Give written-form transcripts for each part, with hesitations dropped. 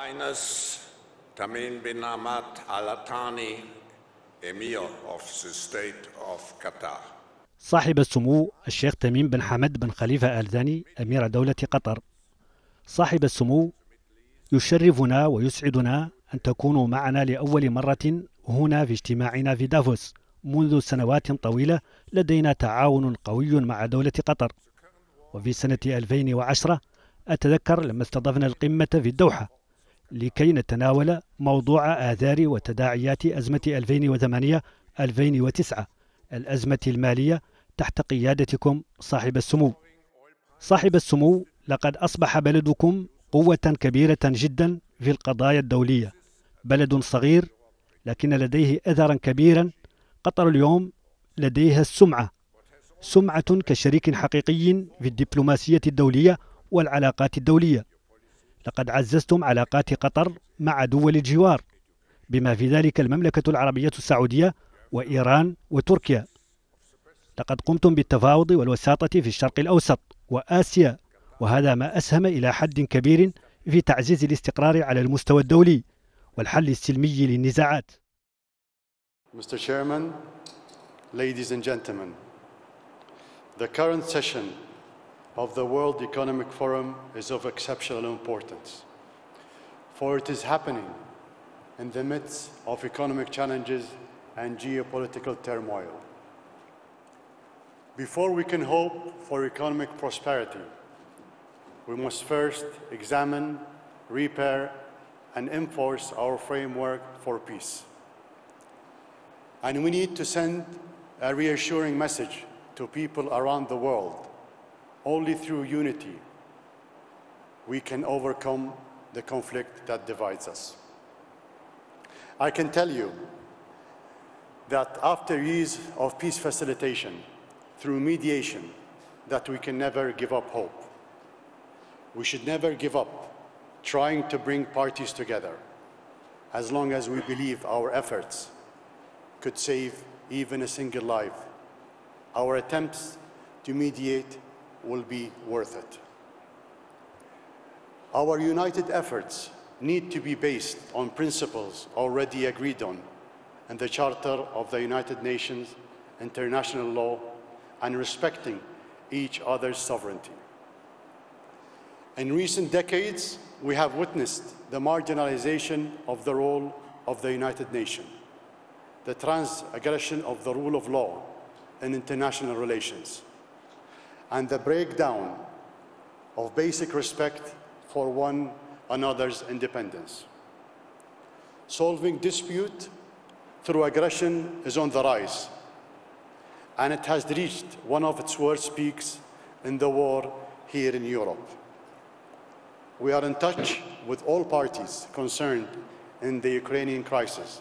Highness Tamim bin Ahmad Al Thani, Emir of the State of Qatar. صاحب السمو الشيخ تميم بن حمد بن خليفة آل ثاني أمير دولة قطر. صاحب السمو، يشرفنا ويسعدنا أن تكونوا معنا لأول مرة هنا في اجتماعنا في دافوس. منذ سنوات طويلة لدينا تعاون قوي مع دولة قطر، وفي سنة 2010 أتذكر لما استضفنا القمة في الدوحة لكي نتناول موضوع آثار وتداعيات أزمة 2008-2009، الأزمة المالية تحت قيادتكم صاحب السمو. صاحب السمو، لقد أصبح بلدكم قوة كبيرة جدا في القضايا الدولية، بلد صغير لكن لديه أثرا كبيرا. قطر اليوم لديها سمعة كشريك حقيقي في الدبلوماسية الدولية والعلاقات الدولية. لقد عززتم علاقات قطر مع دول الجوار، بما في ذلك المملكة العربية السعودية وإيران وتركيا. لقد قمتم بالتفاوض والوساطة في الشرق الأوسط وآسيا، وهذا ما أسهم إلى حد كبير في تعزيز الاستقرار على المستوى الدولي والحل السلمي للنزاعات. Mr. Chairman, ladies and gentlemen, the current session of the World Economic Forum is of exceptional importance, for it is happening in the midst of economic challenges and geopolitical turmoil. Before we can hope for economic prosperity, we must first examine, repair, and enforce our framework for peace. And we need to send a reassuring message to people around the world. Only through unity we can overcome the conflict that divides us. I can tell you that after years of peace facilitation through mediation, that we can never give up hope. We should never give up trying to bring parties together, as long as we believe our efforts could save even a single life. Our attempts to mediate will be worth it. Our united efforts need to be based on principles already agreed on in the Charter of the United Nations, international law, and respecting each other's sovereignty. In recent decades, we have witnessed the marginalization of the role of the United Nations, the transgression of the rule of law in international relations, and the breakdown of basic respect for one another's independence. Solving dispute through aggression is on the rise, and it has reached one of its worst peaks in the war here in Europe. We are in touch with all parties concerned in the Ukrainian crisis,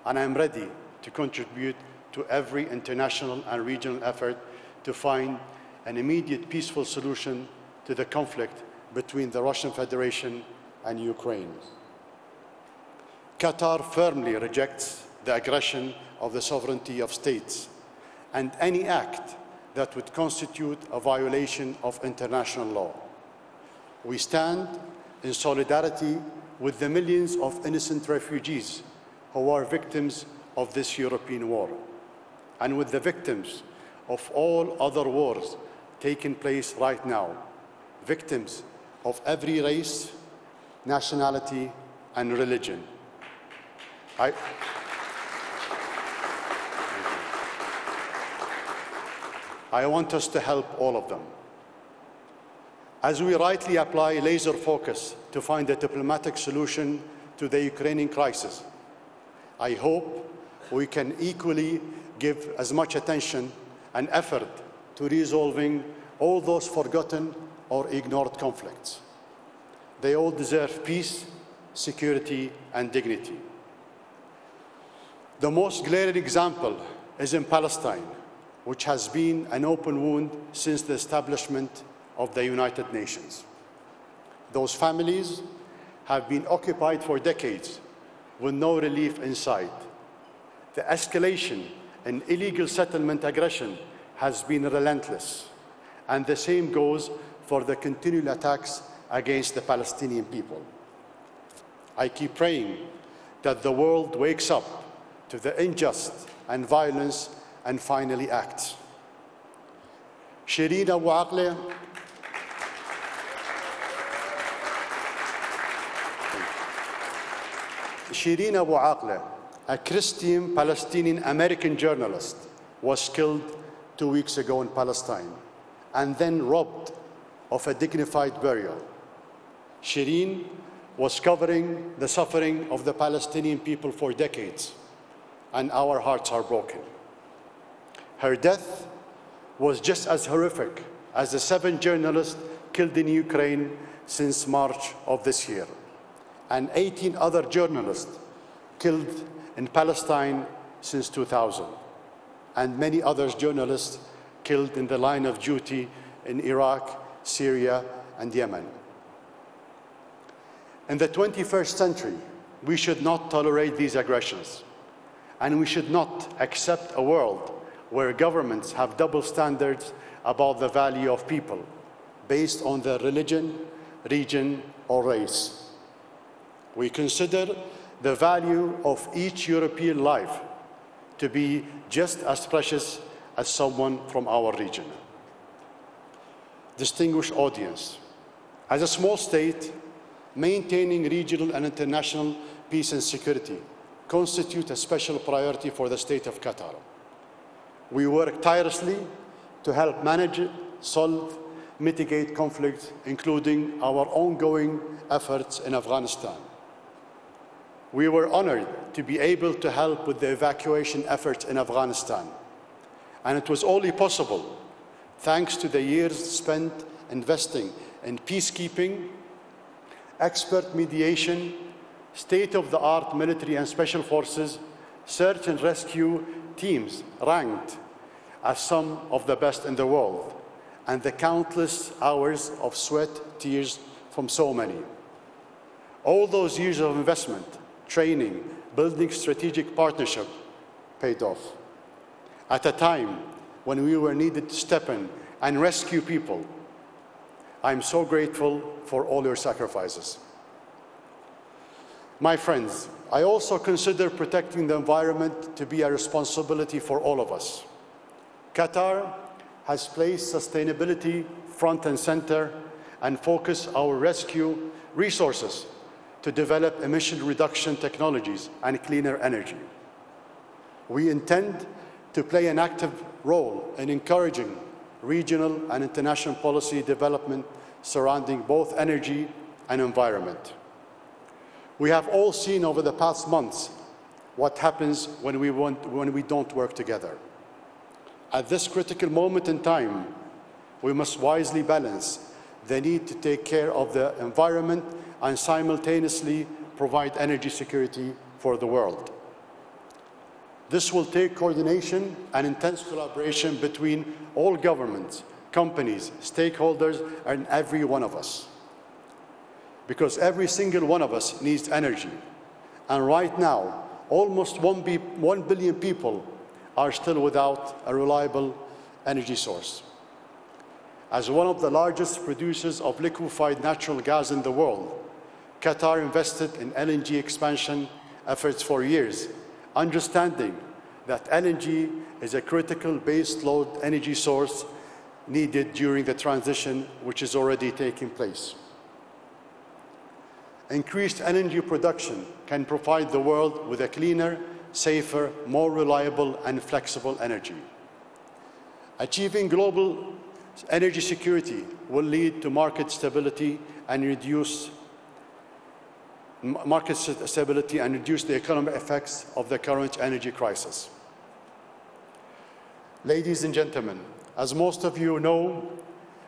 and I am ready to contribute to every international and regional effort to find an immediate peaceful solution to the conflict between the Russian Federation and Ukraine. Qatar firmly rejects the aggression of the sovereignty of states and any act that would constitute a violation of international law. We stand in solidarity with the millions of innocent refugees who are victims of this European war, and with the victims of all other wars taking place right now, victims of every race, nationality, and religion. I want us to help all of them. As we rightly apply laser focus to find a diplomatic solution to the Ukrainian crisis, I hope we can equally give as much attention and effort to resolving all those forgotten or ignored conflicts. They all deserve peace, security, and dignity. The most glaring example is in Palestine, which has been an open wound since the establishment of the United Nations. Those families have been occupied for decades with no relief in sight. The escalation in illegal settlement aggression has been relentless, and the same goes for the continual attacks against the Palestinian people. I keep praying that the world wakes up to the unjust and violence and finally acts. Shireen Abu Akleh, Shireen Abu Akleh, a Christian Palestinian American journalist, was killed 2 weeks ago in Palestine and then robbed of a dignified burial. Shireen was covering the suffering of the Palestinian people for decades, and our hearts are broken. Her death was just as horrific as the 7 journalists killed in Ukraine since March of this year, and 18 other journalists killed in Palestine since 2000, and many other journalists killed in the line of duty in Iraq, Syria, and Yemen. In the 21st century, we should not tolerate these aggressions, and we should not accept a world where governments have double standards about the value of people based on their religion, region, or race. We consider the value of each European life to be just as precious as someone from our region. Distinguished audience, as a small state, maintaining regional and international peace and security constitute a special priority for the state of Qatar. We work tirelessly to help manage, solve, mitigate conflicts, including our ongoing efforts in Afghanistan. We were honored to be able to help with the evacuation efforts in Afghanistan, and it was only possible thanks to the years spent investing in peacekeeping, expert mediation, state-of-the-art military and special forces, search and rescue teams ranked as some of the best in the world, and the countless hours of sweat, tears from so many. All those years of investment, training, building strategic partnership paid off. At a time when we were needed to step in and rescue people, I'm so grateful for all your sacrifices. My friends, I also consider protecting the environment to be a responsibility for all of us. Qatar has placed sustainability front and center and focused our rescue resources to develop emission reduction technologies and cleaner energy. We intend to play an active role in encouraging regional and international policy development surrounding both energy and environment. We have all seen over the past months what happens when we don't work together. At this critical moment in time, we must wisely balance the need to take care of the environment and simultaneously provide energy security for the world. This will take coordination and intense collaboration between all governments, companies, stakeholders, and every one of us. Because every single one of us needs energy. And right now, almost 1 billion people are still without a reliable energy source. As one of the largest producers of liquefied natural gas in the world, Qatar invested in LNG expansion efforts for years, understanding that LNG is a critical base-load energy source needed during the transition, which is already taking place. Increased energy production can provide the world with a cleaner, safer, more reliable, and flexible energy. Achieving global energy security will lead to market stability and reduce the economic effects of the current energy crisis. Ladies and gentlemen, as most of you know,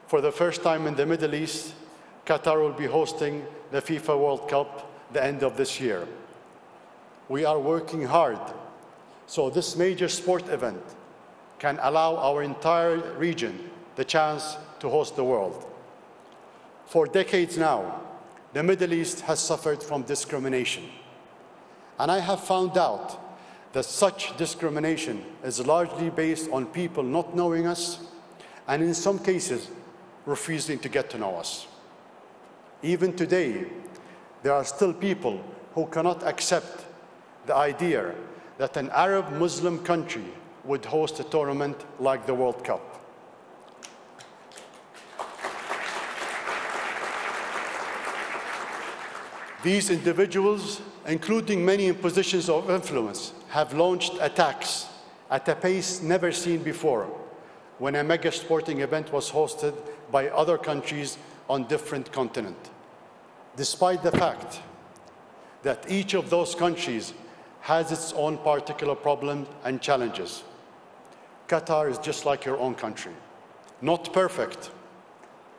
for the first time in the Middle East, Qatar will be hosting the FIFA World Cup the end of this year. We are working hard so this major sport event can allow our entire region the chance to host the world. For decades now, the Middle East has suffered from discrimination. And I have found out that such discrimination is largely based on people not knowing us and in some cases refusing to get to know us. Even today, there are still people who cannot accept the idea that an Arab Muslim country would host a tournament like the World Cup. These individuals, including many in positions of influence, have launched attacks at a pace never seen before when a mega sporting event was hosted by other countries on different continents. Despite the fact that each of those countries has its own particular problems and challenges, Qatar is just like your own country. Not perfect,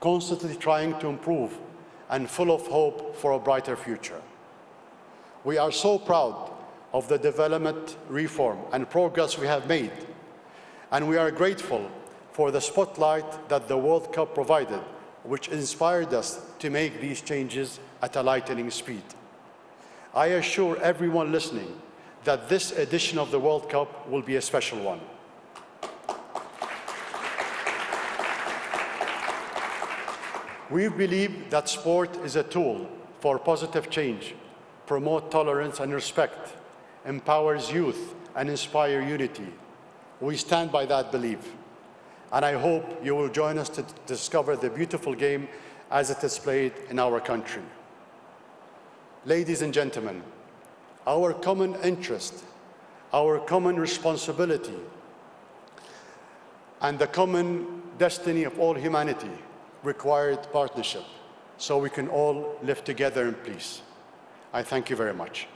constantly trying to improve, and full of hope for a brighter future. We are so proud of the development, reform, and progress we have made, and we are grateful for the spotlight that the World Cup provided, which inspired us to make these changes at a lightning speed. I assure everyone listening that this edition of the World Cup will be a special one. We believe that sport is a tool for positive change, promote tolerance and respect, empowers youth, and inspire unity. We stand by that belief, and I hope you will join us to discover the beautiful game as it is played in our country. Ladies and gentlemen, our common interest, our common responsibility, and the common destiny of all humanity required partnership, so we can all live together in peace. I thank you very much.